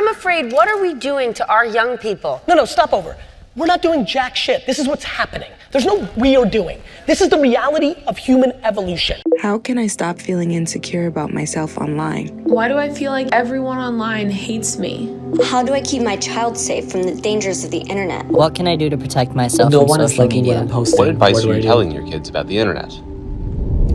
I'm afraid, what are we doing to our young people? No, stop over. We're not doing jack shit. This is what's happening. There's no we are doing. This is the reality of human evolution. How can I stop feeling insecure about myself online? Why do I feel like everyone online hates me? How do I keep my child safe from the dangers of the internet? What can I do to protect myself No from one is social liking what media? I'm posting. What advice are you do? telling your kids about the internet?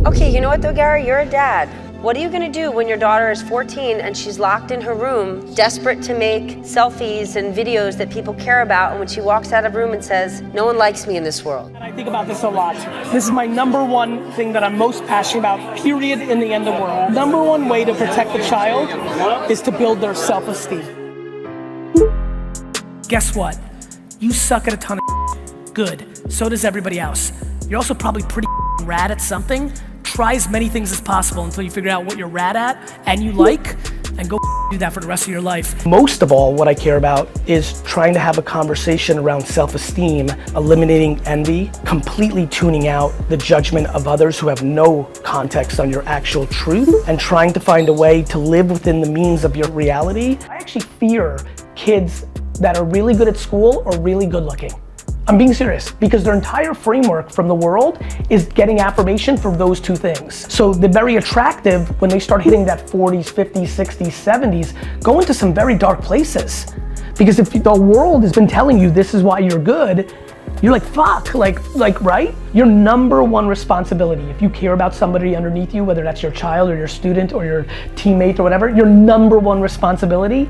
Okay, you know what though, Gary? You're a dad. What are you gonna do when your daughter is 14 and she's locked in her room, desperate to make selfies and videos that people care about, and when she walks out of the room and says, no one likes me in this world? And I think about this a lot. This is my number one thing that I'm most passionate about, period, in the end of the world. Number one way to protect the child is to build their self-esteem. Guess what? You suck at a ton of good. So does everybody else. You're also probably pretty rad at something. Try as many things as possible until you figure out what you're rad at and you like, and go do that for the rest of your life. Most of all, what I care about is trying to have a conversation around self-esteem, eliminating envy, completely tuning out the judgment of others who have no context on your actual truth, and trying to find a way to live within the means of your reality. I actually fear kids that are really good at school or really good looking. I'm being serious, because their entire framework from the world is getting affirmation for those two things. So they're very attractive when they start hitting that 40s, 50s, 60s, 70s, go into some very dark places. Because if the world has been telling you this is why you're good, you're like, fuck, like, right? Your number one responsibility, if you care about somebody underneath you, whether that's your child or your student or your teammate or whatever, your number one responsibility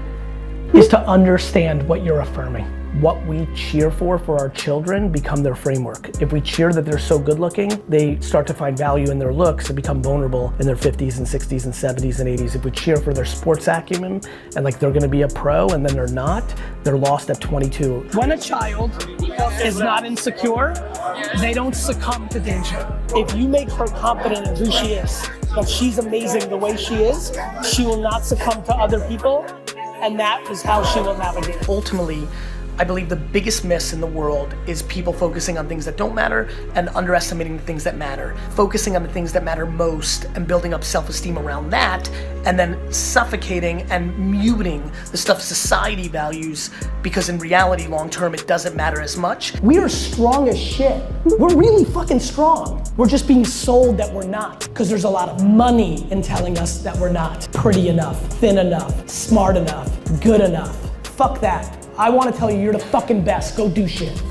is to understand what you're affirming. What we cheer for our children become their framework. If we cheer that they're so good looking, they start to find value in their looks and become vulnerable in their 50s and 60s and 70s and 80s. If we cheer for their sports acumen and like they're gonna be a pro and then they're not, they're lost at 22. When a child is not insecure, they don't succumb to danger. If you make her confident in who she is, that she's amazing the way she is, she will not succumb to other people, and that is how she will navigate. Ultimately, I believe the biggest miss in the world is people focusing on things that don't matter and underestimating the things that matter. Focusing on the things that matter most and building up self-esteem around that, and then suffocating and muting the stuff society values, because in reality, long term, it doesn't matter as much. We are strong as shit. We're really fucking strong. We're just being sold that we're not, because there's a lot of money in telling us that we're not pretty enough, thin enough, smart enough, good enough. Fuck that. I want to tell you, you're the fucking best. Go do shit.